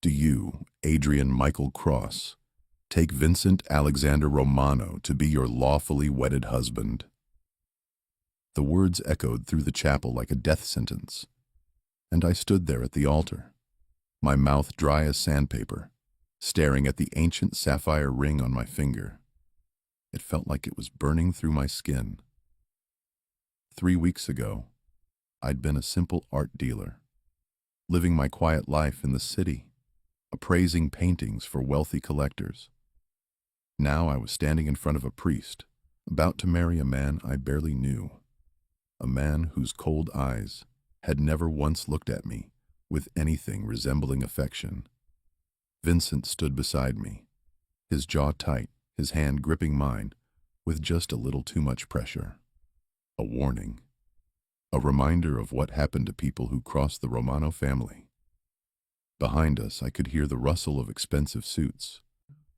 Do you, Adrian Michael Cross, take Vincent Alexander Romano to be your lawfully wedded husband? The words echoed through the chapel like a death sentence, and I stood there at the altar, my mouth dry as sandpaper, staring at the ancient sapphire ring on my finger. It felt like it was burning through my skin. 3 weeks ago, I'd been a simple art dealer, living my quiet life in the city, appraising paintings for wealthy collectors. Now I was standing in front of a priest, about to marry a man I barely knew, a man whose cold eyes had never once looked at me with anything resembling affection. Vincent stood beside me, his jaw tight, his hand gripping mine with just a little too much pressure. A warning, a reminder of what happened to people who crossed the Romano family. Behind us, I could hear the rustle of expensive suits,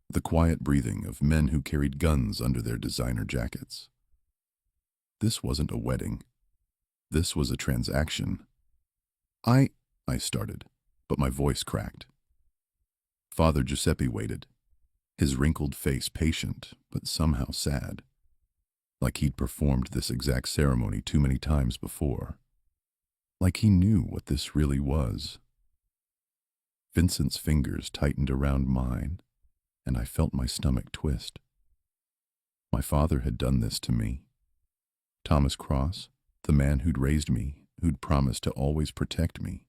the quiet breathing of men who carried guns under their designer jackets. This wasn't a wedding. This was a transaction. I started, but my voice cracked. Father Giuseppe waited, his wrinkled face patient, but somehow sad, like he'd performed this exact ceremony too many times before, like he knew what this really was. Vincent's fingers tightened around mine, and I felt my stomach twist. My father had done this to me. Thomas Cross, the man who'd raised me, who'd promised to always protect me,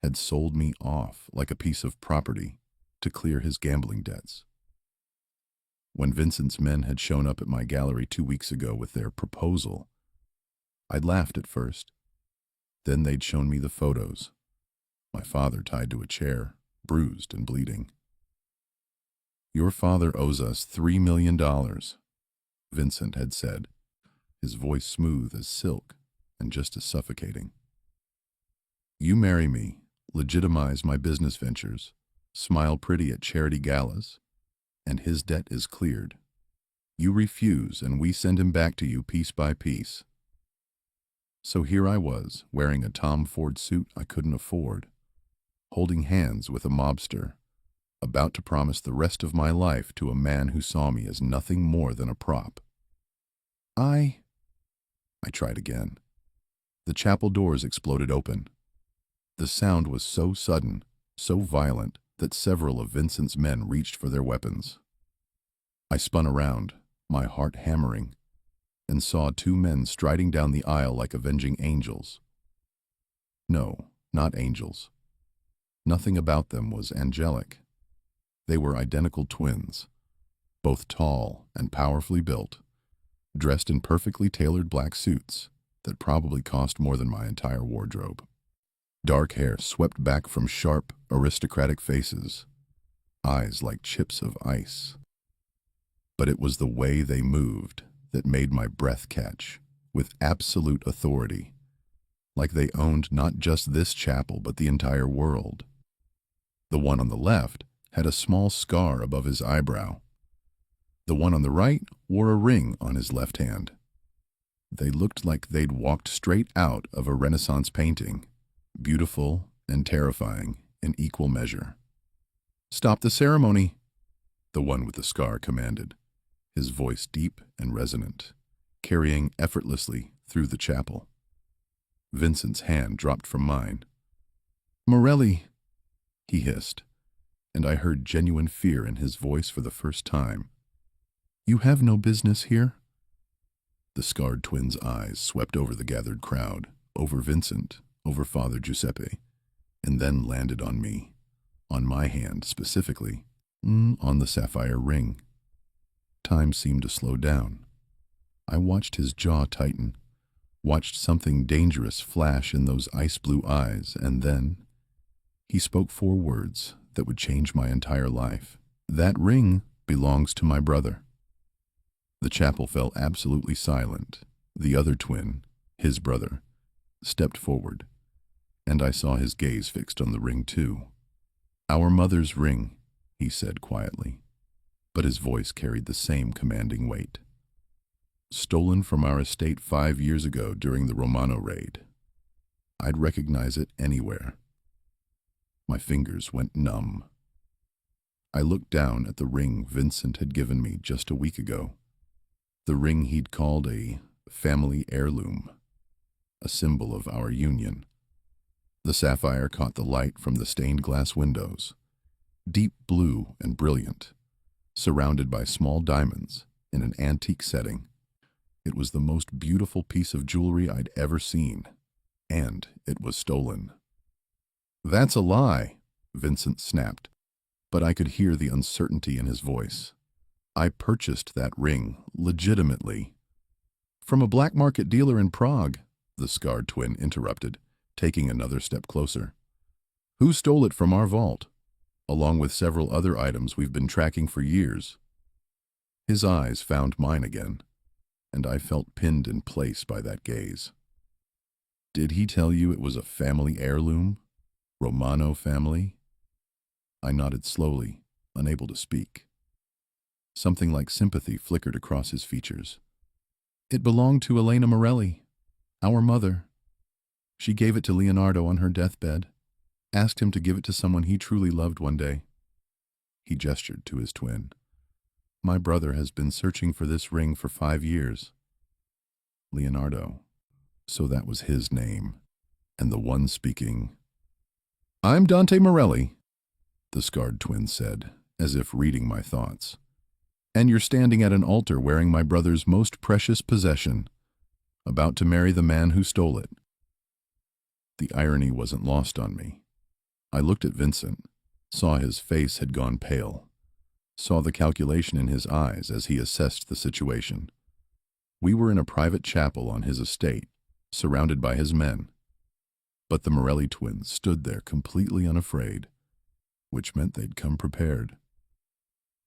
had sold me off like a piece of property to clear his gambling debts. When Vincent's men had shown up at my gallery 2 weeks ago with their proposal, I'd laughed at first. Then they'd shown me the photos. My father tied to a chair, bruised and bleeding. "Your father owes us $3 million, Vincent had said, his voice smooth as silk and just as suffocating. You marry me, legitimize my business ventures, smile pretty at charity galas, and his debt is cleared. You refuse, and we send him back to you piece by piece." So here I was, wearing a Tom Ford suit I couldn't afford, holding hands with a mobster, about to promise the rest of my life to a man who saw me as nothing more than a prop. I tried again. The chapel doors exploded open. The sound was so sudden, so violent, that several of Vincent's men reached for their weapons. I spun around, my heart hammering, and saw 2 men striding down the aisle like avenging angels. No, not angels. Nothing about them was angelic. They were identical twins, both tall and powerfully built, dressed in perfectly tailored black suits that probably cost more than my entire wardrobe. Dark hair swept back from sharp, aristocratic faces, eyes like chips of ice. But it was the way they moved that made my breath catch, with absolute authority, like they owned not just this chapel but the entire world. The one on the left had a small scar above his eyebrow. The one on the right wore a ring on his left hand. They looked like they'd walked straight out of a Renaissance painting, beautiful and terrifying in equal measure. "Stop the ceremony," the one with the scar commanded, his voice deep and resonant, carrying effortlessly through the chapel. Vincent's hand dropped from mine. "Morelli," he hissed, and I heard genuine fear in his voice for the first time. "You have no business here." The scarred twin's eyes swept over the gathered crowd, over Vincent, over Father Giuseppe, and then landed on me, on my hand specifically, on the sapphire ring. Time seemed to slow down. I watched his jaw tighten, watched something dangerous flash in those ice-blue eyes, and then he spoke 4 words that would change my entire life. "That ring belongs to my brother." The chapel fell absolutely silent. The other twin, his brother, stepped forward, and I saw his gaze fixed on the ring too. "Our mother's ring," he said quietly, but his voice carried the same commanding weight. "Stolen from our estate 5 years ago during the Romano raid. I'd recognize it anywhere." My fingers went numb. I looked down at the ring Vincent had given me just a week ago. The ring he'd called a family heirloom, a symbol of our union. The sapphire caught the light from the stained glass windows, deep blue and brilliant, surrounded by small diamonds in an antique setting. It was the most beautiful piece of jewelry I'd ever seen, and it was stolen. "That's a lie," Vincent snapped, but I could hear the uncertainty in his voice. "I purchased that ring, legitimately." "From a black market dealer in Prague," the scarred twin interrupted, taking another step closer. "Who stole it from our vault, along with several other items we've been tracking for years?" His eyes found mine again, and I felt pinned in place by that gaze. "Did he tell you it was a family heirloom? Romano family?" I nodded slowly, unable to speak. Something like sympathy flickered across his features. "It belonged to Elena Morelli, our mother. She gave it to Leonardo on her deathbed, asked him to give it to someone he truly loved one day." He gestured to his twin. "My brother has been searching for this ring for 5 years. Leonardo. So that was his name, and the one speaking. "I'm Dante Morelli," the scarred twin said, as if reading my thoughts. "And you're standing at an altar wearing my brother's most precious possession, about to marry the man who stole it." The irony wasn't lost on me. I looked at Vincent, saw his face had gone pale, saw the calculation in his eyes as he assessed the situation. We were in a private chapel on his estate, surrounded by his men. But the Morelli twins stood there completely unafraid, which meant they'd come prepared.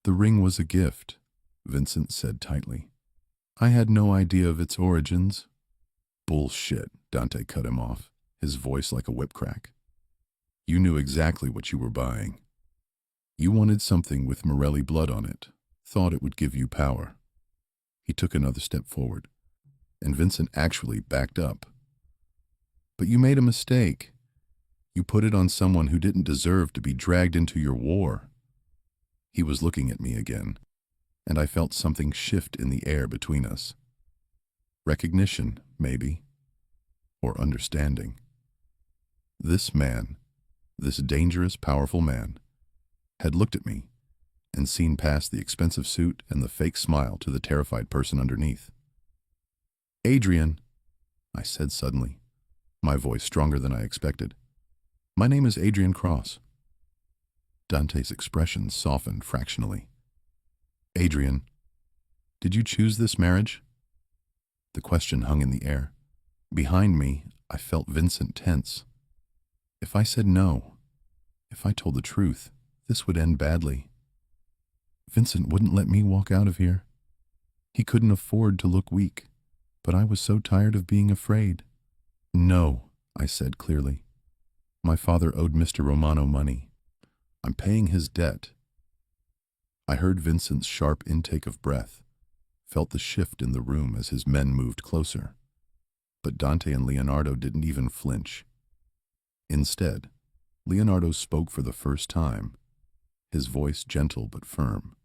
"The ring was a gift," Vincent said tightly. "I had no idea of its origins." "Bullshit," Dante cut him off, his voice like a whip crack. "You knew exactly what you were buying. You wanted something with Morelli blood on it, thought it would give you power." He took another step forward, and Vincent actually backed up. "But you made a mistake. You put it on someone who didn't deserve to be dragged into your war." He was looking at me again, and I felt something shift in the air between us. Recognition, maybe, or understanding. This man, this dangerous, powerful man, had looked at me and seen past the expensive suit and the fake smile to the terrified person underneath. "Adrian," I said suddenly, my voice stronger than I expected. "My name is Adrian Cross." Dante's expression softened fractionally. "Adrian, did you choose this marriage?" The question hung in the air. Behind me, I felt Vincent tense. If I said no, if I told the truth, this would end badly. Vincent wouldn't let me walk out of here. He couldn't afford to look weak, but I was so tired of being afraid. "No," I said clearly. "My father owed Mr. Romano money. I'm paying his debt." I heard Vincent's sharp intake of breath, felt the shift in the room as his men moved closer. But Dante and Leonardo didn't even flinch. Instead, Leonardo spoke for the first time, his voice gentle but firm.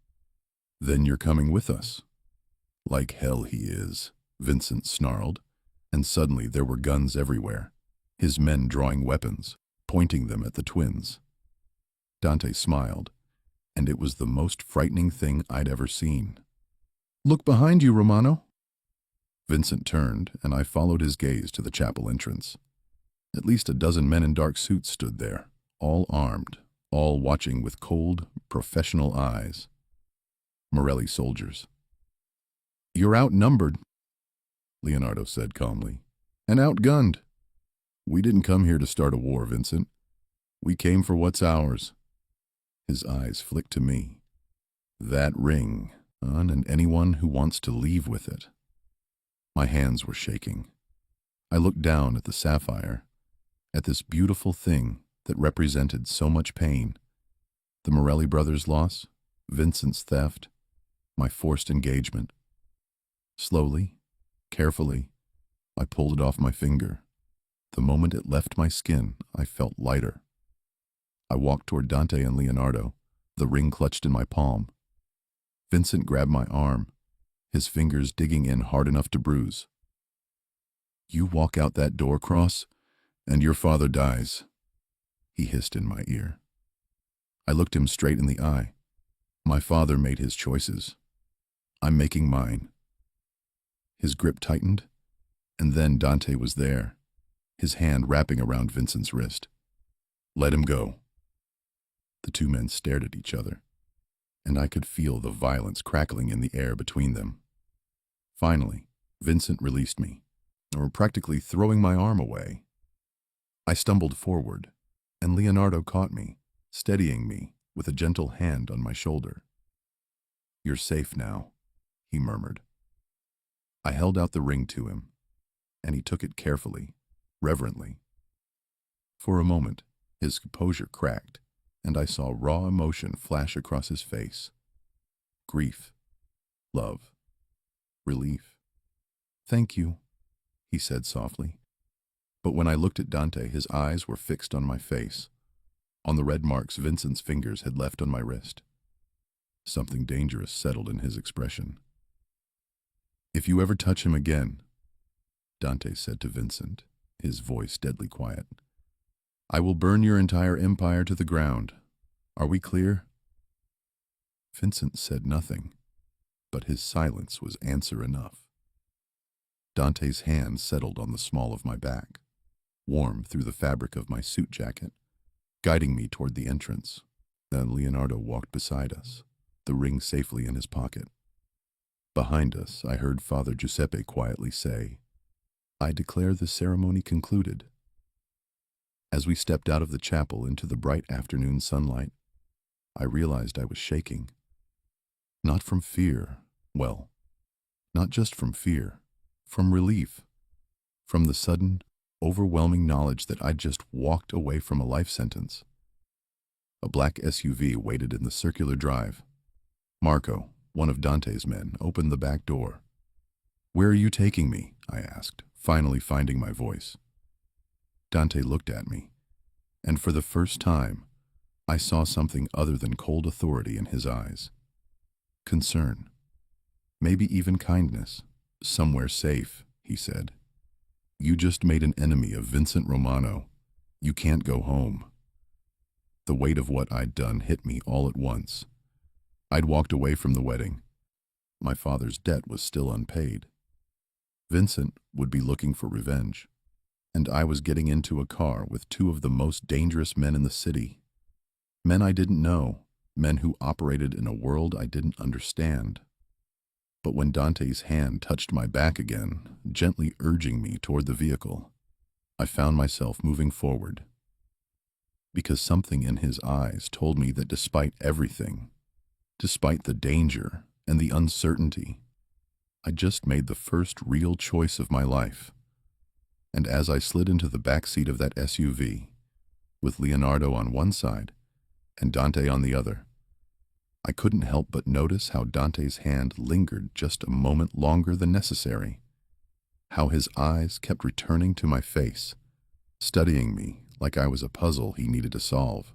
"Then you're coming with us." "Like hell he is," Vincent snarled, and suddenly there were guns everywhere, his men drawing weapons, pointing them at the twins. Dante smiled, and it was the most frightening thing I'd ever seen. "Look behind you, Romano." Vincent turned, and I followed his gaze to the chapel entrance. At least a dozen men in dark suits stood there, all armed, all watching with cold, professional eyes. Morelli soldiers. "You're outnumbered," Leonardo said calmly, "and outgunned. We didn't come here to start a war, Vincent. We came for what's ours." His eyes flicked to me. "That ring, and anyone who wants to leave with it." My hands were shaking. I looked down at the sapphire, at this beautiful thing that represented so much pain. The Morelli brothers' loss, Vincent's theft, my forced engagement. Slowly, carefully, I pulled it off my finger. The moment it left my skin, I felt lighter. I walked toward Dante and Leonardo, the ring clutched in my palm. Vincent grabbed my arm, his fingers digging in hard enough to bruise. "You walk out that door, Cross, and your father dies," he hissed in my ear. I looked him straight in the eye. My father made his choices. I'm making mine. His grip tightened, and then Dante was there, his hand wrapping around Vincent's wrist. "Let him go." The two men stared at each other, and I could feel the violence crackling in the air between them. Finally, Vincent released me, or practically throwing my arm away. I stumbled forward, and Leonardo caught me, steadying me with a gentle hand on my shoulder. "You're safe now," he murmured. I held out the ring to him, and he took it carefully, reverently. For a moment, his composure cracked, and I saw raw emotion flash across his face. Grief, love, relief. "Thank you," he said softly. But when I looked at Dante, his eyes were fixed on my face, on the red marks Vincent's fingers had left on my wrist. Something dangerous settled in his expression. "If you ever touch him again," Dante said to Vincent, his voice deadly quiet, "I will burn your entire empire to the ground. Are we clear?" Vincent said nothing, but his silence was answer enough. Dante's hand settled on the small of my back, warm through the fabric of my suit jacket, guiding me toward the entrance. Then Leonardo walked beside us, the ring safely in his pocket. Behind us, I heard Father Giuseppe quietly say, "I declare the ceremony concluded." As we stepped out of the chapel into the bright afternoon sunlight, I realized I was shaking. Not from fear, well, not just from fear, from relief, from the sudden, overwhelming knowledge that I'd just walked away from a life sentence. A black SUV waited in the circular drive. Marco, one of Dante's men, opened the back door. "Where are you taking me?" I asked, finally finding my voice. Dante looked at me, and for the first time, I saw something other than cold authority in his eyes. Concern, maybe even kindness. "Somewhere safe," he said. "You just made an enemy of Vincent Romano. You can't go home." The weight of what I'd done hit me all at once. I'd walked away from the wedding. My father's debt was still unpaid. Vincent would be looking for revenge, and I was getting into a car with two of the most dangerous men in the city. Men I didn't know, men who operated in a world I didn't understand. But when Dante's hand touched my back again, gently urging me toward the vehicle, I found myself moving forward. Because something in his eyes told me that despite everything, despite the danger and the uncertainty, I just made the first real choice of my life. And as I slid into the back seat of that SUV, with Leonardo on one side and Dante on the other, I couldn't help but notice how Dante's hand lingered just a moment longer than necessary, how his eyes kept returning to my face, studying me like I was a puzzle he needed to solve.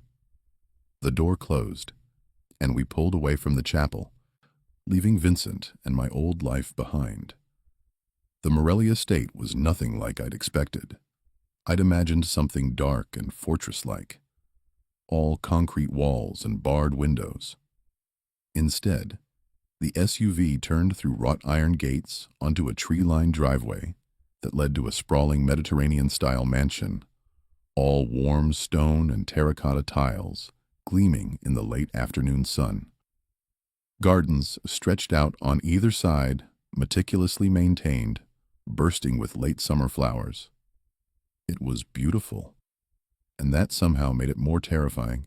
The door closed, and we pulled away from the chapel, leaving Vincent and my old life behind. The Morelli estate was nothing like I'd expected. I'd imagined something dark and fortress-like, all concrete walls and barred windows. Instead, the SUV turned through wrought iron gates onto a tree-lined driveway that led to a sprawling Mediterranean-style mansion, all warm stone and terracotta tiles gleaming in the late afternoon sun. Gardens stretched out on either side, meticulously maintained, bursting with late summer flowers. It was beautiful, and that somehow made it more terrifying.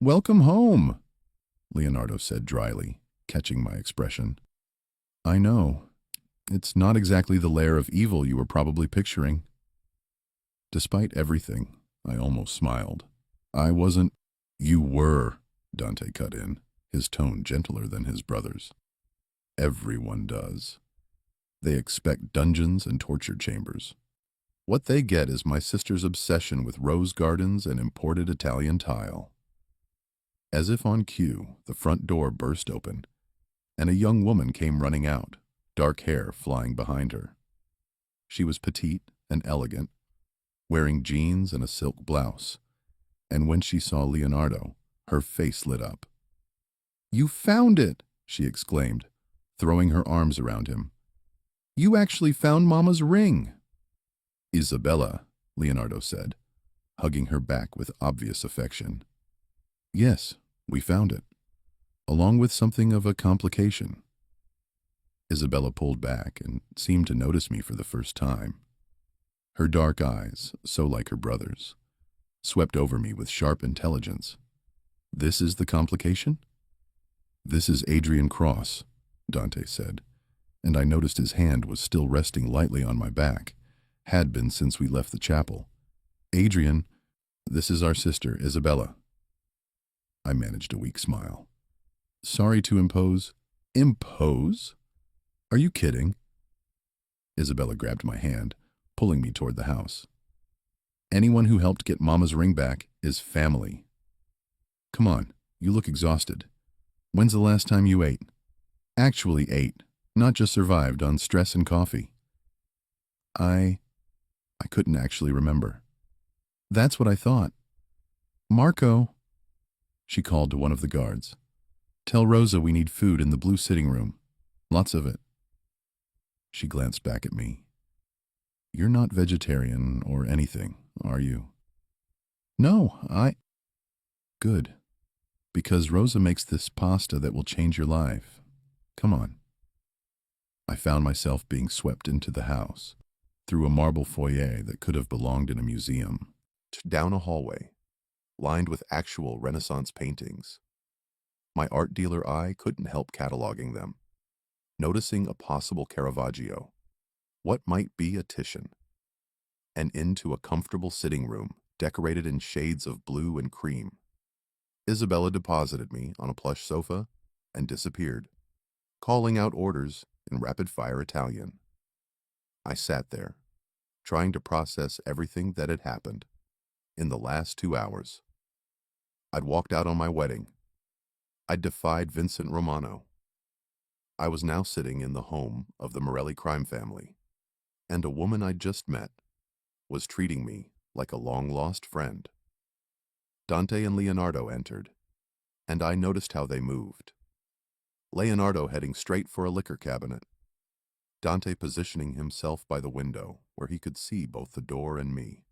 "Welcome home," Leonardo said dryly, catching my expression. "I know. It's not exactly the lair of evil you were probably picturing." Despite everything, I almost smiled. "I wasn't—" "You were," Dante cut in, his tone gentler than his brother's. "Everyone does. They expect dungeons and torture chambers. What they get is my sister's obsession with rose gardens and imported Italian tile. As if on cue, the front door burst open, and a young woman came running out, dark hair flying behind her. She was petite and elegant, wearing jeans and a silk blouse, and when she saw Leonardo, her face lit up. "You found it!" she exclaimed, throwing her arms around him. "You actually found Mama's ring!" "Isabella," Leonardo said, hugging her back with obvious affection. "Yes, we found it, along with something of a complication." Isabella pulled back and seemed to notice me for the first time. Her dark eyes, so like her brother's, swept over me with sharp intelligence. "This is the complication?" "This is Adrian Cross," Dante said, and I noticed his hand was still resting lightly on my back, had been since we left the chapel. "Adrian, this is our sister, Isabella." I managed a weak smile. "Sorry to impose." "Impose? Are you kidding?" Isabella grabbed my hand, pulling me toward the house. "Anyone who helped get Mama's ring back is family. Come on, you look exhausted. When's the last time you ate? Actually ate, not just survived on stress and coffee." I couldn't actually remember. "That's what I thought. Marco," she called to one of the guards. "Tell Rosa we need food in the blue sitting room. Lots of it." She glanced back at me. "You're not vegetarian or anything, are you?" "No, Good. Because Rosa makes this pasta that will change your life. Come on." I found myself being swept into the house, through a marble foyer that could have belonged in a museum, down a hallway, lined with actual Renaissance paintings. My art dealer eye couldn't help cataloging them, noticing a possible Caravaggio, what might be a Titian, and into a comfortable sitting room decorated in shades of blue and cream. Isabella deposited me on a plush sofa and disappeared, calling out orders in rapid-fire Italian. I sat there, trying to process everything that had happened in the last 2 hours. I'd walked out on my wedding. I'd defied Vincent Romano. I was now sitting in the home of the Morelli crime family, and a woman I'd just met was treating me like a long-lost friend. Dante and Leonardo entered, and I noticed how they moved. Leonardo heading straight for a liquor cabinet, Dante positioning himself by the window where he could see both the door and me.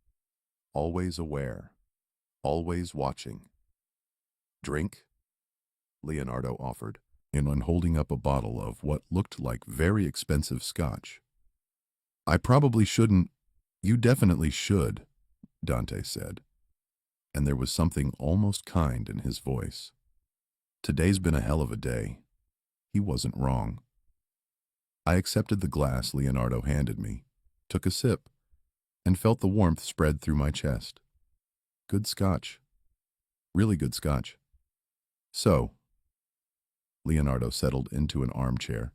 Always aware, always watching. "Drink?" Leonardo offered, and on holding up a bottle of what looked like very expensive scotch. "I probably shouldn't." "You definitely should," Dante said, and there was something almost kind in his voice. Today's been a hell of a day. He wasn't wrong. I accepted the glass Leonardo handed me, took a sip, and felt the warmth spread through my chest. Good scotch. Really good scotch. "So," Leonardo settled into an armchair,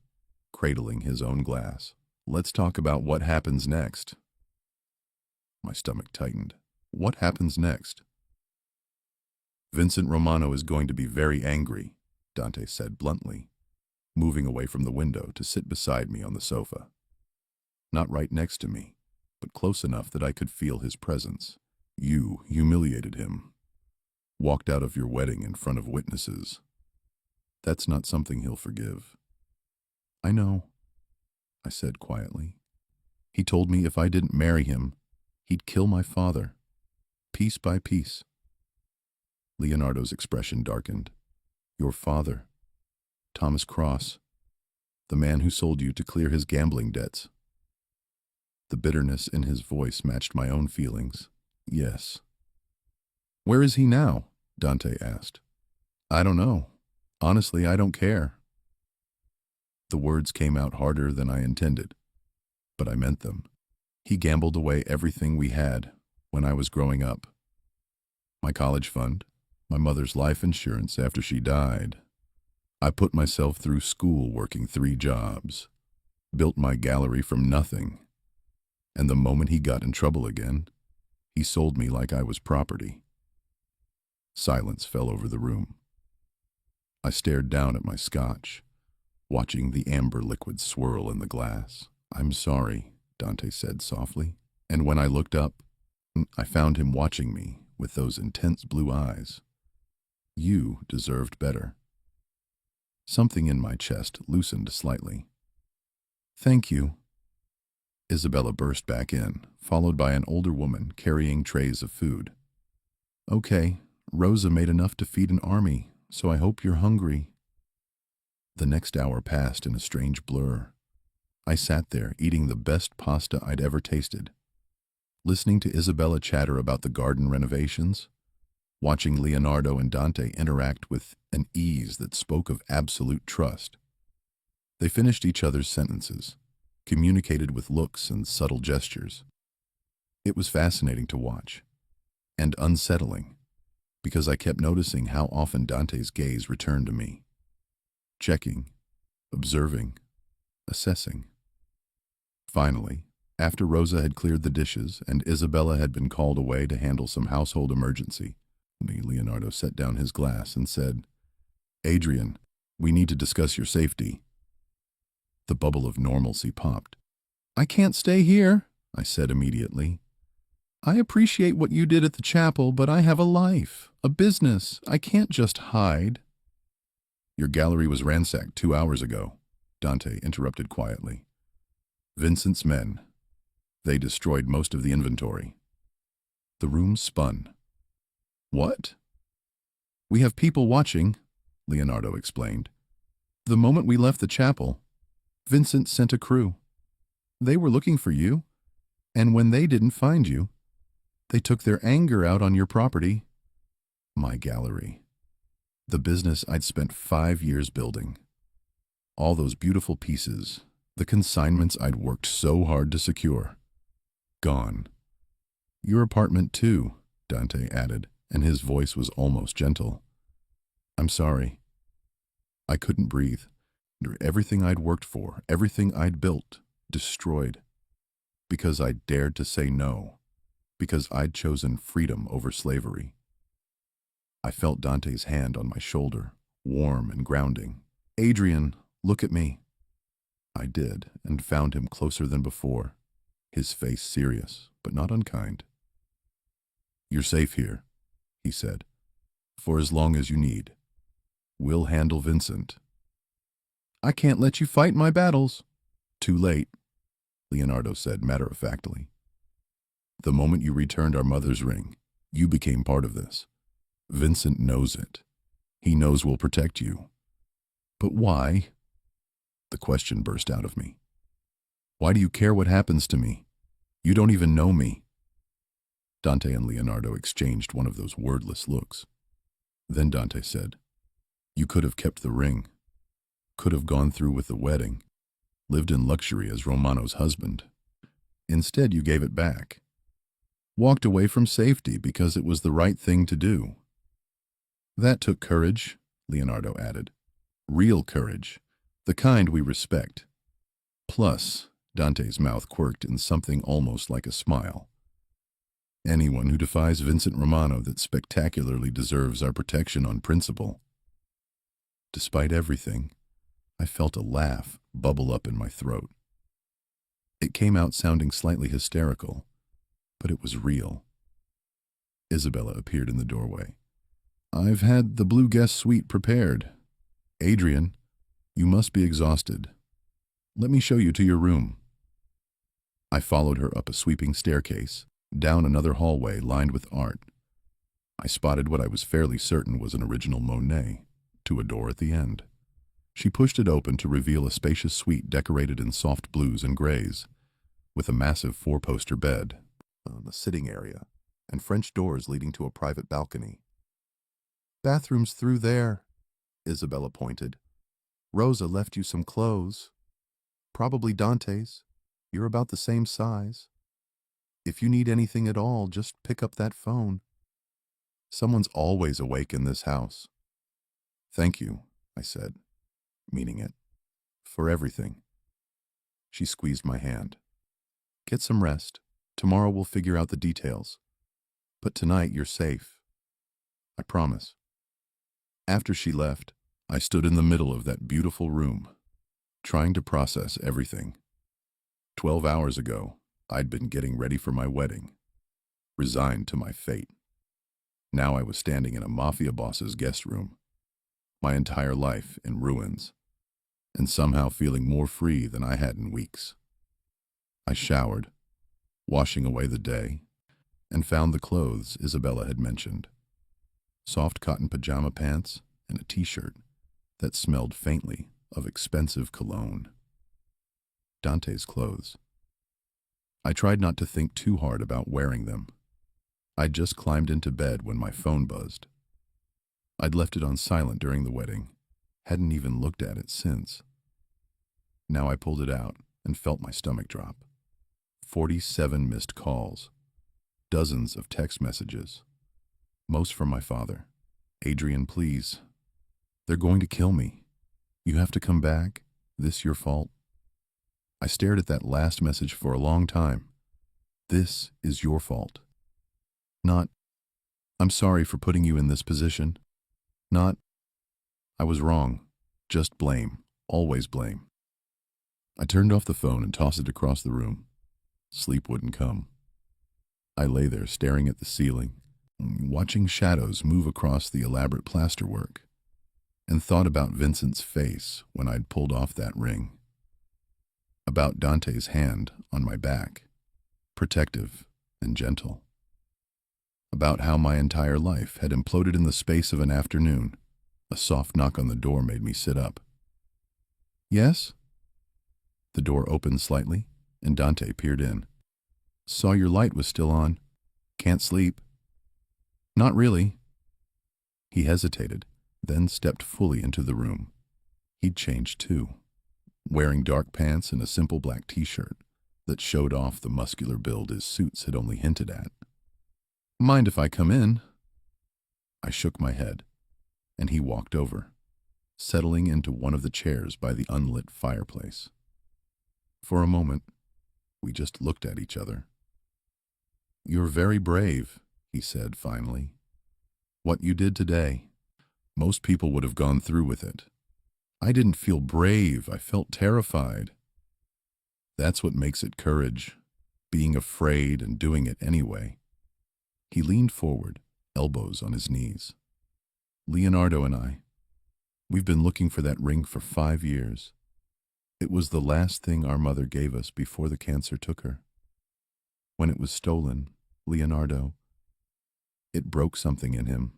cradling his own glass. "Let's talk about what happens next." My stomach tightened. What happens next? "Vincent Romano is going to be very angry," Dante said bluntly, moving away from the window to sit beside me on the sofa. Not right next to me, but close enough that I could feel his presence. "You humiliated him. Walked out of your wedding in front of witnesses. That's not something he'll forgive." "I know," I said quietly. "He told me if I didn't marry him, he'd kill my father, piece by piece." Leonardo's expression darkened. "Your father, Thomas Cross, the man who sold you to clear his gambling debts." The bitterness in his voice matched my own feelings. "Yes." "Where is he now?" Dante asked. "I don't know. Honestly, I don't care." The words came out harder than I intended, but I meant them. He gambled away everything we had when I was growing up. My college fund, my mother's life insurance after she died. I put myself through school working 3 jobs, built my gallery from nothing. And the moment he got in trouble again, he sold me like I was property. Silence fell over the room. I stared down at my scotch, watching the amber liquid swirl in the glass. "I'm sorry," Dante said softly. And when I looked up, I found him watching me with those intense blue eyes. "You deserved better." Something in my chest loosened slightly. "Thank you." Isabella burst back in, followed by an older woman carrying trays of food. "Okay, Rosa made enough to feed an army, so I hope you're hungry." The next hour passed in a strange blur. I sat there eating the best pasta I'd ever tasted, listening to Isabella chatter about the garden renovations, watching Leonardo and Dante interact with an ease that spoke of absolute trust. They finished each other's sentences, communicated with looks and subtle gestures. It was fascinating to watch, and unsettling, because I kept noticing how often Dante's gaze returned to me, checking, observing, assessing. Finally, after Rosa had cleared the dishes and Isabella had been called away to handle some household emergency, Leonardo set down his glass and said, "Adrian, we need to discuss your safety." The bubble of normalcy popped. "I can't stay here," I said immediately. "I appreciate what you did at the chapel, but I have a life, a business. I can't just hide." "Your gallery was ransacked 2 hours ago," Dante interrupted quietly. "Vincent's men. They destroyed most of the inventory." The room spun. "What?" "We have people watching," Leonardo explained. "The moment we left the chapel, Vincent sent a crew. They were looking for you, and when they didn't find you, they took their anger out on your property." My gallery. The business I'd spent 5 years building. All those beautiful pieces, the consignments I'd worked so hard to secure. Gone. "Your apartment too," Dante added, and his voice was almost gentle. "I'm sorry. I couldn't breathe. Everything I'd worked for, everything I'd built, destroyed. Because I dared to say no. Because I'd chosen freedom over slavery." I felt Dante's hand on my shoulder, warm and grounding. "Adrian, look at me." I did, and found him closer than before, his face serious, but not unkind. "You're safe here," he said, "for as long as you need. We'll handle Vincent." "I can't let you fight my battles." "Too late," Leonardo said matter-of-factly. "The moment you returned our mother's ring, you became part of this. Vincent knows it. He knows we'll protect you." "But why?" The question burst out of me. "Why do you care what happens to me? You don't even know me." Dante and Leonardo exchanged one of those wordless looks. Then Dante said, "You could have kept the ring, could have gone through with the wedding, lived in luxury as Romano's husband. Instead, you gave it back. Walked away from safety because it was the right thing to do." "That took courage," Leonardo added. "Real courage, the kind we respect." Plus, Dante's mouth quirked in something almost like a smile. "Anyone who defies Vincent Romano that spectacularly deserves our protection on principle." Despite everything, I felt a laugh bubble up in my throat. It came out sounding slightly hysterical, but it was real. Isabella appeared in the doorway. "I've had the blue guest suite prepared. Adrian, you must be exhausted. Let me show you to your room." I followed her up a sweeping staircase, down another hallway lined with art. I spotted what I was fairly certain was an original Monet, to a door at the end. She pushed it open to reveal a spacious suite decorated in soft blues and grays, with a massive 4-poster bed, a sitting area, and French doors leading to a private balcony. "Bathroom's through there," Isabella pointed. "Rosa left you some clothes. Probably Dante's. You're about the same size. If you need anything at all, just pick up that phone. Someone's always awake in this house." "Thank you," I said, meaning it, "for everything." She squeezed my hand. Get some rest. Tomorrow we'll figure out the details. But tonight you're safe. I promise. After she left, I stood in the middle of that beautiful room, trying to process everything. 12 hours ago, I'd been getting ready for my wedding, resigned to my fate. Now I was standing in a Mafia boss's guest room, my entire life in ruins, and somehow feeling more free than I had in weeks. I showered, washing away the day, and found the clothes Isabella had mentioned. Soft cotton pajama pants and a t-shirt that smelled faintly of expensive cologne. Dante's clothes. I tried not to think too hard about wearing them. I'd just climbed into bed when my phone buzzed. I'd left it on silent during the wedding, hadn't even looked at it since. Now I pulled it out and felt my stomach drop. 47 missed calls, dozens of text messages, most from my father. Adrian, please. They're going to kill me. You have to come back. This your fault. I stared at that last message for a long time. This is your fault. Not, I'm sorry for putting you in this position. Not, I was wrong. Just blame. Always blame. I turned off the phone and tossed it across the room. Sleep wouldn't come. I lay there staring at the ceiling, watching shadows move across the elaborate plasterwork, and thought about Vincent's face when I'd pulled off that ring. About Dante's hand on my back, protective and gentle. About how my entire life had imploded in the space of an afternoon. A soft knock on the door made me sit up. Yes? The door opened slightly, and Dante peered in. Saw your light was still on. Can't sleep. Not really. He hesitated, then stepped fully into the room. He'd changed too, wearing dark pants and a simple black t-shirt that showed off the muscular build his suits had only hinted at. Mind if I come in? I shook my head, and he walked over, settling into one of the chairs by the unlit fireplace. For a moment, we just looked at each other. You're very brave, he said finally. What you did today, most people would have gone through with it. I didn't feel brave, I felt terrified. That's what makes it courage, being afraid and doing it anyway. He leaned forward, elbows on his knees. Leonardo and I, we've been looking for that ring for 5 years. It was the last thing our mother gave us before the cancer took her. When it was stolen, Leonardo, it broke something in him.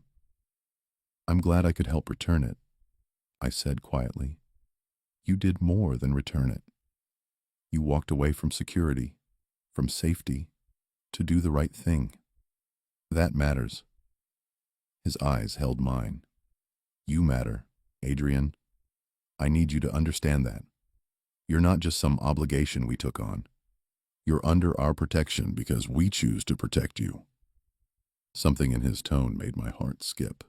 I'm glad I could help return it, I said quietly. You did more than return it. You walked away from security, from safety, to do the right thing. That matters. His eyes held mine. You matter, Adrian. I need you to understand that. You're not just some obligation we took on. You're under our protection because we choose to protect you. Something in his tone made my heart skip.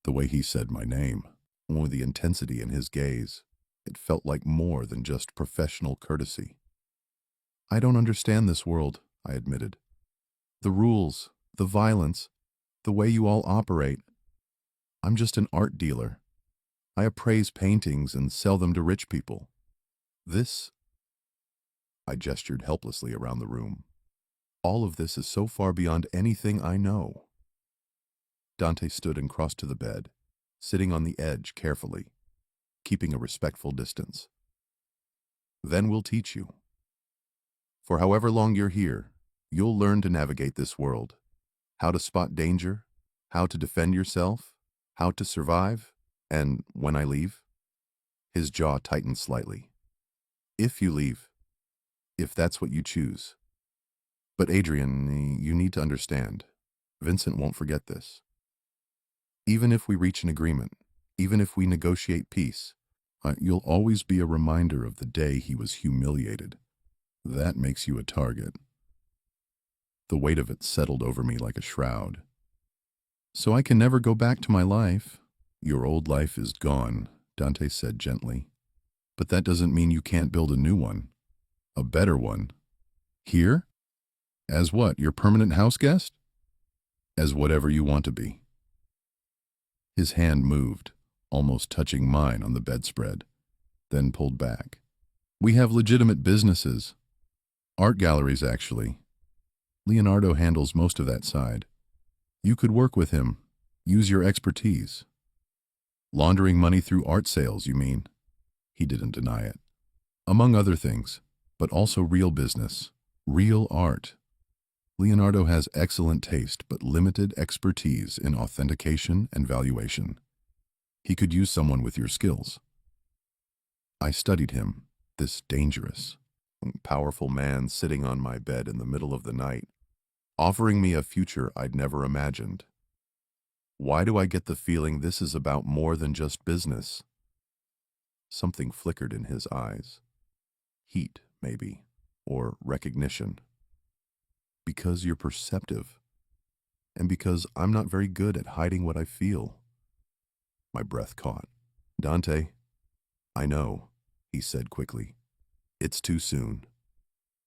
The way he said my name, or the intensity in his gaze, it felt like more than just professional courtesy. I don't understand this world, I admitted. The rules, the violence, the way you all operate. I'm just an art dealer. I appraise paintings and sell them to rich people. This, I gestured helplessly around the room. All of this is so far beyond anything I know. Dante stood and crossed to the bed, sitting on the edge carefully, keeping a respectful distance. Then we'll teach you. For however long you're here, you'll learn to navigate this world, how to spot danger, how to defend yourself, how to survive, and when I leave, his jaw tightened slightly. If you leave, if that's what you choose. But Adrian, you need to understand, Vincent won't forget this. Even if we reach an agreement, even if we negotiate peace, you'll always be a reminder of the day he was humiliated. That makes you a target. The weight of it settled over me like a shroud. So I can never go back to my life. Your old life is gone, Dante said gently. But that doesn't mean you can't build a new one. A better one. Here? As what, your permanent house guest? As whatever you want to be. His hand moved, almost touching mine on the bedspread, then pulled back. We have legitimate businesses. Art galleries, actually. Leonardo handles most of that side. You could work with him, use your expertise. Laundering money through art sales, you mean? He didn't deny it. Among other things, but also real business, real art. Leonardo has excellent taste but limited expertise in authentication and valuation. He could use someone with your skills. I studied him, this dangerous, powerful man sitting on my bed in the middle of the night, offering me a future I'd never imagined. Why do I get the feeling this is about more than just business? Something flickered in his eyes. Heat, maybe, or recognition. Because you're perceptive, and because I'm not very good at hiding what I feel. My breath caught. Dante, I know, he said quickly. It's too soon.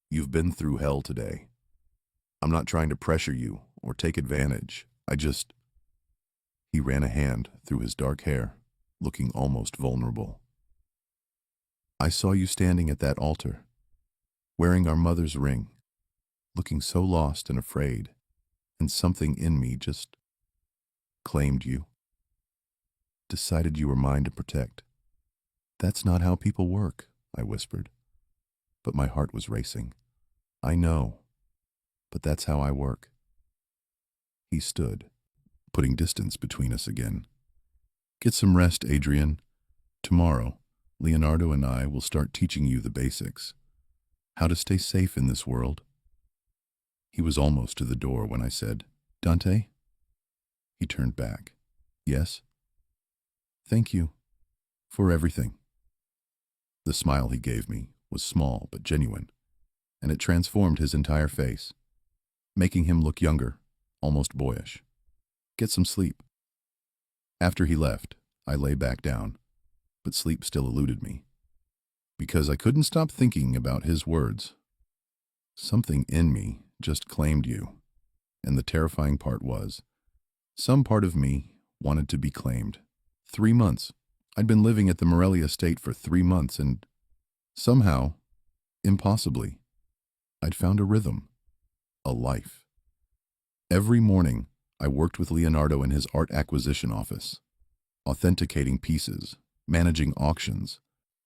You've been through hell today. I'm not trying to pressure you or take advantage. He ran a hand through his dark hair, looking almost vulnerable. I saw you standing at that altar, wearing our mother's ring, looking so lost and afraid, and something in me just claimed you. Decided you were mine to protect. That's not how people work, I whispered. But my heart was racing. I know, but that's how I work. He stood, putting distance between us again. Get some rest, Adrian. Tomorrow, Leonardo and I will start teaching you the basics. How to stay safe in this world. He was almost to the door when I said, Dante? He turned back. Yes? Thank you. For everything. The smile he gave me was small but genuine, and it transformed his entire face, making him look younger, almost boyish. Get some sleep. After he left, I lay back down, but sleep still eluded me, because I couldn't stop thinking about his words. Something in me just claimed you, and the terrifying part was, some part of me wanted to be claimed. 3 months. I'd been living at the Morelli estate for 3 months, and somehow, impossibly, I'd found a rhythm, a life. Every morning, I worked with Leonardo in his art acquisition office, authenticating pieces, managing auctions,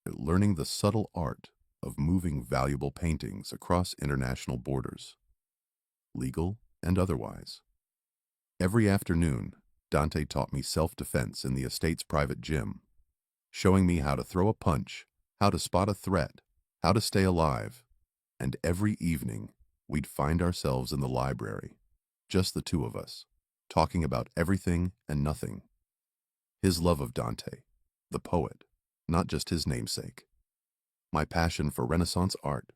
learning the subtle art of moving valuable paintings across international borders, legal and otherwise. Every afternoon, Dante taught me self-defense in the estate's private gym, showing me how to throw a punch, how to spot a threat, how to stay alive. And every evening, we'd find ourselves in the library, just the two of us, talking about everything and nothing. His love of Dante, the poet, not just his namesake. My passion for Renaissance art,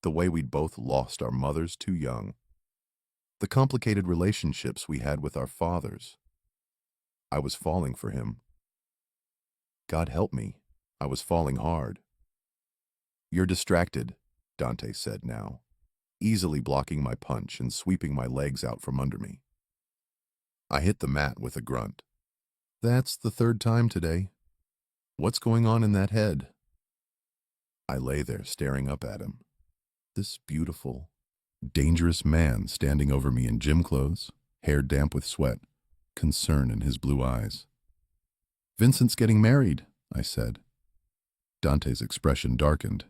the way we'd both lost our mothers too young, the complicated relationships we had with our fathers. I was falling for him. God help me, I was falling hard. You're distracted, Dante said now, easily blocking my punch and sweeping my legs out from under me. I hit the mat with a grunt. That's the 3rd time today. What's going on in that head? I lay there staring up at him. This beautiful, dangerous man standing over me in gym clothes, hair damp with sweat, concern in his blue eyes. Vincent's getting married, I said. Dante's expression darkened.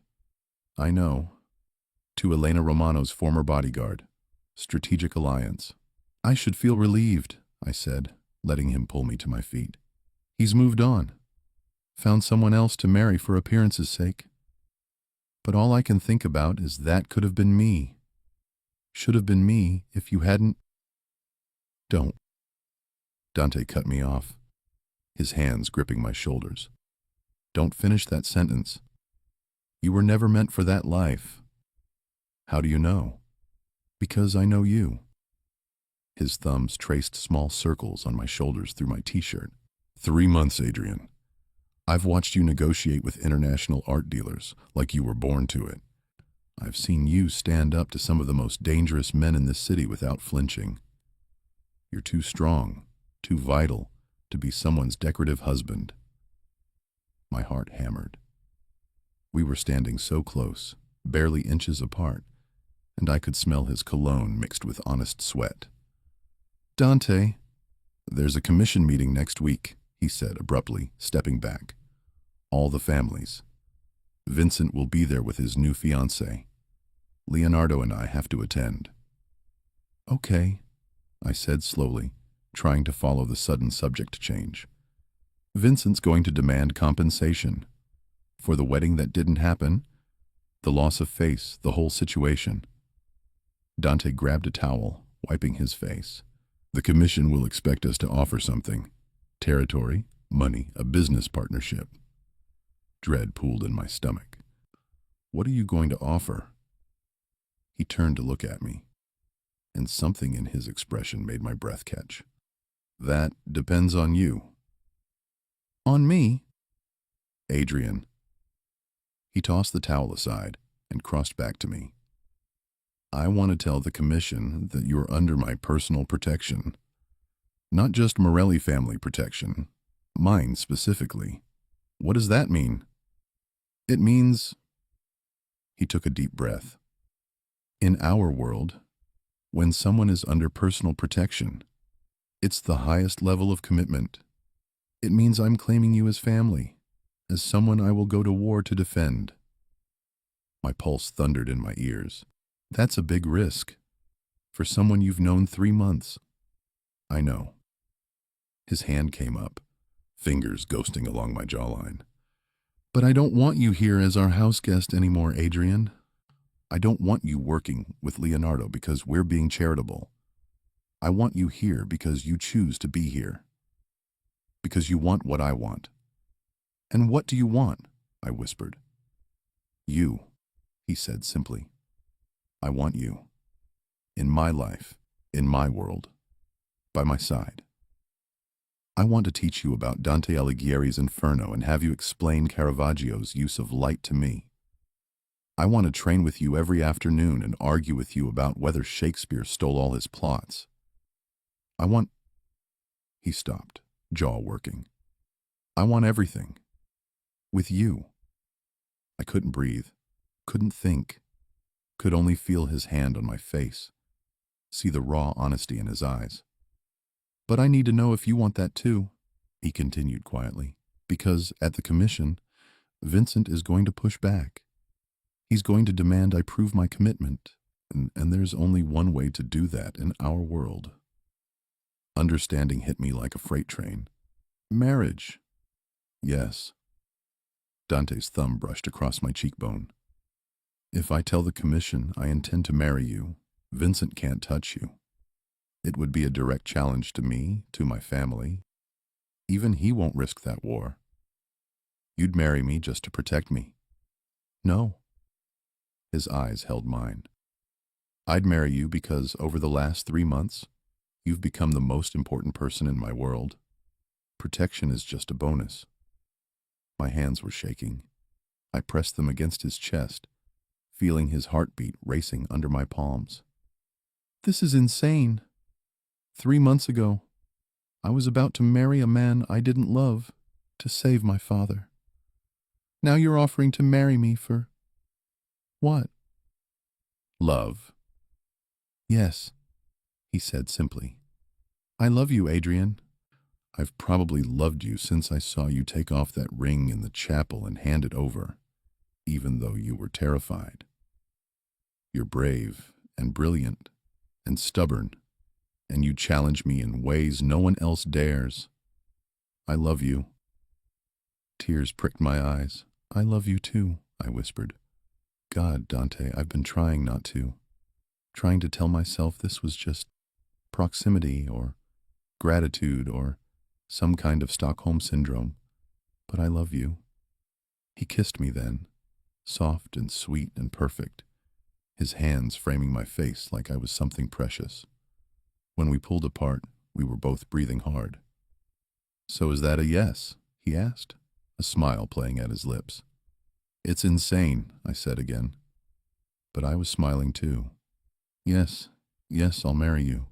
I know. To Elena Romano's former bodyguard. Strategic alliance. I should feel relieved, I said, letting him pull me to my feet. He's moved on. Found someone else to marry for appearance's sake. But all I can think about is that could have been me. Should have been me if you hadn't. Don't. Dante cut me off, his hands gripping my shoulders. Don't finish that sentence. You were never meant for that life. How do you know? Because I know you. His thumbs traced small circles on my shoulders through my t-shirt. 3 months, Adrian. I've watched you negotiate with international art dealers like you were born to it. I've seen you stand up to some of the most dangerous men in this city without flinching. You're too strong, too vital, to be someone's decorative husband. My heart hammered. We were standing so close, barely inches apart, and I could smell his cologne mixed with honest sweat. Dante, there's a commission meeting next week, he said abruptly, stepping back. All the families. Vincent will be there with his new fiancée. Leonardo and I have to attend. Okay, I said slowly, trying to follow the sudden subject change. Vincent's going to demand compensation. For the wedding that didn't happen, the loss of face, the whole situation. Dante grabbed a towel, wiping his face. The commission will expect us to offer something. Territory, money, a business partnership. Dread pooled in my stomach. What are you going to offer? He turned to look at me, and something in his expression made my breath catch. That depends on you. On me? Adrian. He tossed the towel aside and crossed back to me. I want to tell the commission that you're under my personal protection. Not just Morelli family protection, mine specifically. What does that mean? It means... He took a deep breath. In our world, when someone is under personal protection, it's the highest level of commitment. It means I'm claiming you as family, as someone I will go to war to defend. My pulse thundered in my ears. That's a big risk. For someone you've known 3 months. I know. His hand came up, fingers ghosting along my jawline. But I don't want you here as our house guest anymore, Adrian. I don't want you working with Leonardo because we're being charitable. I want you here because you choose to be here. Because you want what I want. And what do you want? I whispered. You, he said simply. I want you. In my life, in my world, by my side. I want to teach you about Dante Alighieri's Inferno and have you explain Caravaggio's use of light to me. I want to train with you every afternoon and argue with you about whether Shakespeare stole all his plots. I want... He stopped, jaw working. I want everything. With you. I couldn't breathe, couldn't think, could only feel his hand on my face, see the raw honesty in his eyes. But I need to know if you want that too, he continued quietly, because at the commission, Vincent is going to push back. He's going to demand I prove my commitment, and there's only one way to do that in our world. Understanding hit me like a freight train. Marriage. Yes. Dante's thumb brushed across my cheekbone. If I tell the commission I intend to marry you, Vincent can't touch you. It would be a direct challenge to me, to my family. Even he won't risk that war. You'd marry me just to protect me. No. His eyes held mine. I'd marry you because over the last 3 months, you've become the most important person in my world. Protection is just a bonus. My hands were shaking. I pressed them against his chest, feeling his heartbeat racing under my palms. This is insane. 3 months ago, I was about to marry a man I didn't love to save my father. Now you're offering to marry me for... what? Love. Yes, he said simply. I love you, Adrian. I've probably loved you since I saw you take off that ring in the chapel and hand it over, even though you were terrified. You're brave and brilliant and stubborn, and you challenge me in ways no one else dares. I love you. Tears pricked my eyes. I love you too, I whispered. God, Dante, I've been trying not to. Trying to tell myself this was just proximity or gratitude or some kind of Stockholm syndrome. But I love you. He kissed me then, soft and sweet and perfect, his hands framing my face like I was something precious. When we pulled apart, we were both breathing hard. So is that a yes? He asked, a smile playing at his lips. It's insane, I said again. But I was smiling too. Yes, yes, I'll marry you.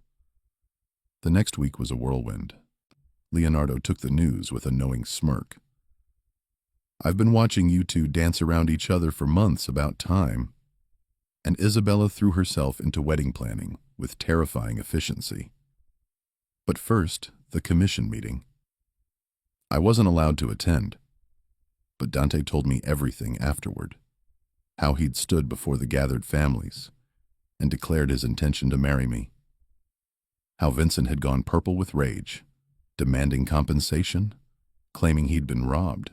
The next week was a whirlwind. Leonardo took the news with a knowing smirk. I've been watching you two dance around each other for months about time. And Isabella threw herself into wedding planning with terrifying efficiency. But first, the commission meeting. I wasn't allowed to attend, but Dante told me everything afterward. How he'd stood before the gathered families and declared his intention to marry me. How Vincent had gone purple with rage, demanding compensation, claiming he'd been robbed.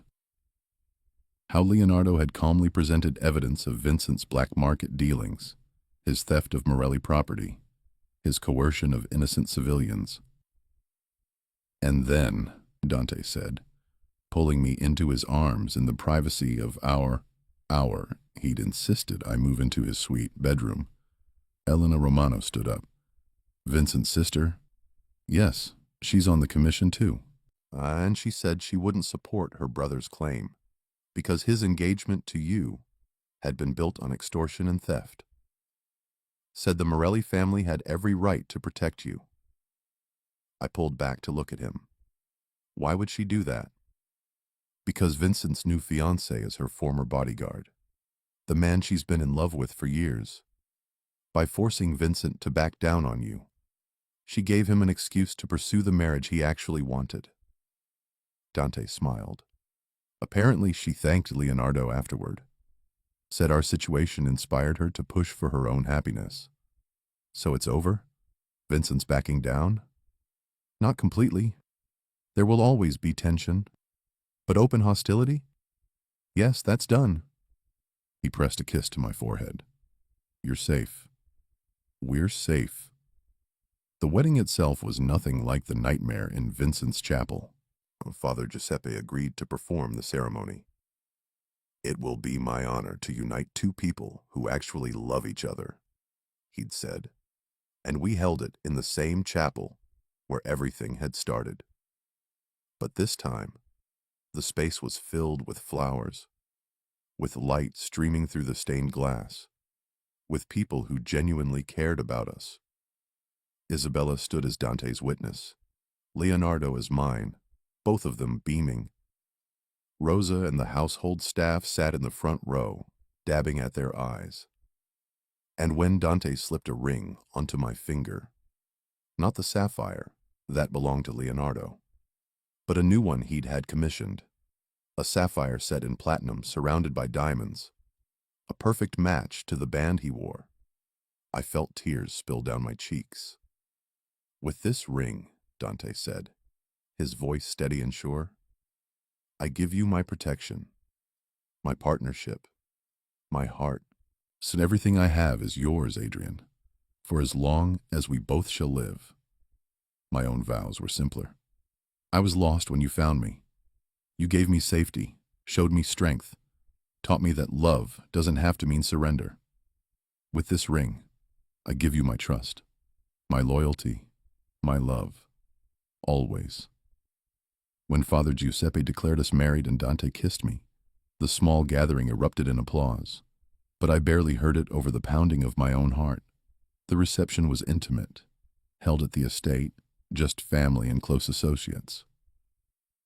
How Leonardo had calmly presented evidence of Vincent's black market dealings, his theft of Morelli property, his coercion of innocent civilians. And then, Dante said, pulling me into his arms in the privacy of our, he'd insisted I move into his suite bedroom. Elena Romano stood up. Vincent's sister? Yes, she's on the commission too. And she said she wouldn't support her brother's claim, because his engagement to you had been built on extortion and theft. Said the Morelli family had every right to protect you. I pulled back to look at him. Why would she do that? Because Vincent's new fiancé is her former bodyguard, the man she's been in love with for years. By forcing Vincent to back down on you, she gave him an excuse to pursue the marriage he actually wanted. Dante smiled. Apparently, she thanked Leonardo afterward, said our situation inspired her to push for her own happiness. So it's over? Vincent's backing down? Not completely. There will always be tension. But open hostility? Yes, that's done. He pressed a kiss to my forehead. You're safe. We're safe. The wedding itself was nothing like the nightmare in Vincent's chapel. Father Giuseppe agreed to perform the ceremony. It will be my honor to unite two people who actually love each other, he'd said. And we held it in the same chapel where everything had started. But this time, the space was filled with flowers, with light streaming through the stained glass, with people who genuinely cared about us. Isabella stood as Dante's witness, Leonardo as mine, both of them beaming. Rosa and the household staff sat in the front row, dabbing at their eyes. And when Dante slipped a ring onto my finger, not the sapphire, that belonged to Leonardo, but a new one he'd had commissioned, a sapphire set in platinum surrounded by diamonds, a perfect match to the band he wore, I felt tears spill down my cheeks. With this ring, Dante said, his voice steady and sure, I give you my protection, my partnership, my heart. So everything I have is yours, Adrian, for as long as we both shall live. My own vows were simpler. I was lost when you found me. You gave me safety, showed me strength, taught me that love doesn't have to mean surrender. With this ring, I give you my trust, my loyalty, my love, always. When Father Giuseppe declared us married and Dante kissed me, the small gathering erupted in applause, but I barely heard it over the pounding of my own heart. The reception was intimate, held at the estate, just family and close associates.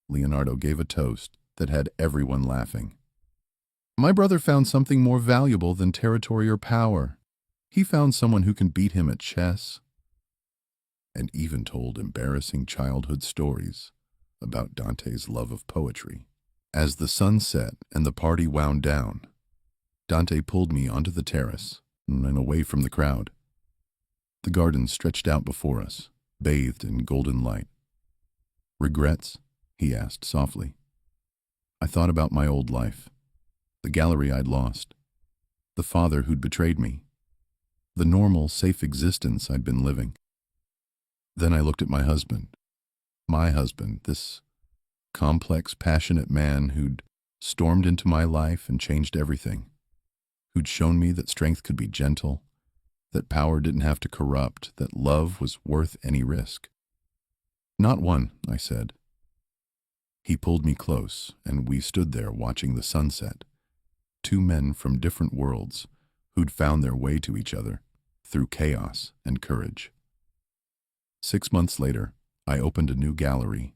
Leonardo gave a toast that had everyone laughing. My brother found something more valuable than territory or power. He found someone who can beat him at chess, and even told embarrassing childhood stories about Dante's love of poetry. As the sun set and the party wound down, Dante pulled me onto the terrace and away from the crowd. The garden stretched out before us, bathed in golden light. Regrets? He asked softly. I thought about my old life, the gallery I'd lost, the father who'd betrayed me, the normal, safe existence I'd been living. Then I looked at my husband, this complex, passionate man who'd stormed into my life and changed everything, who'd shown me that strength could be gentle, that power didn't have to corrupt, that love was worth any risk. Not one, I said. He pulled me close, and we stood there watching the sunset, two men from different worlds, who'd found their way to each other through chaos and courage. 6 months later, I opened a new gallery,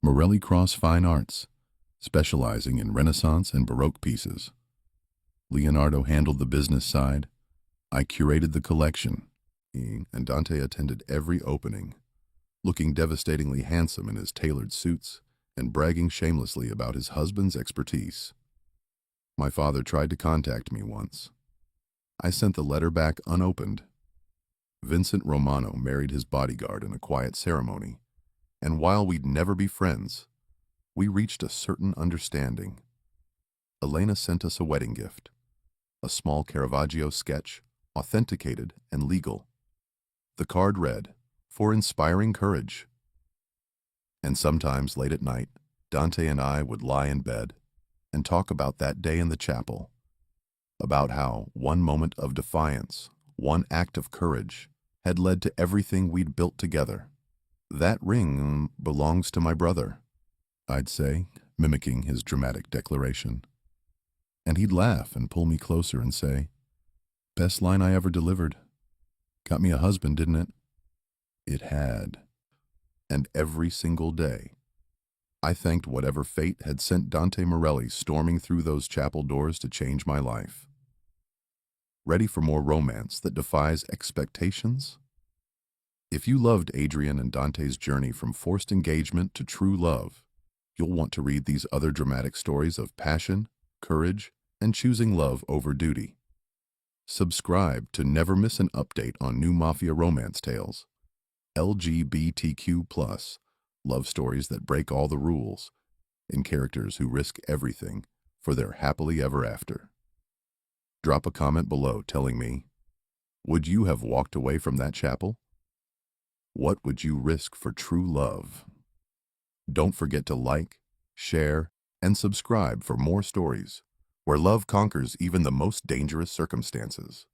Morelli Cross Fine Arts, specializing in Renaissance and Baroque pieces. Leonardo handled the business side. I curated the collection, and Dante attended every opening, looking devastatingly handsome in his tailored suits and bragging shamelessly about his husband's expertise. My father tried to contact me once. I sent the letter back unopened. Vincent Romano married his bodyguard in a quiet ceremony, and while we'd never be friends, we reached a certain understanding. Elena sent us a wedding gift, a small Caravaggio sketch, authenticated and legal. The card read, "For inspiring courage." And sometimes late at night, Dante and I would lie in bed and talk about that day in the chapel, about how one moment of defiance, one act of courage, had led to everything we'd built together. "That ring belongs to my brother," I'd say, mimicking his dramatic declaration. And he'd laugh and pull me closer and say, "Best line I ever delivered. Got me a husband, didn't it?" It had. And every single day, I thanked whatever fate had sent Dante Morelli storming through those chapel doors to change my life. Ready for more romance that defies expectations? If you loved Adrian and Dante's journey from forced engagement to true love, you'll want to read these other dramatic stories of passion, courage, and choosing love over duty. Subscribe to never miss an update on new Mafia romance tales, LGBTQ+, love stories that break all the rules, and characters who risk everything for their happily ever after. Drop a comment below telling me, would you have walked away from that chapel? What would you risk for true love? Don't forget to like, share, and subscribe for more stories where love conquers even the most dangerous circumstances.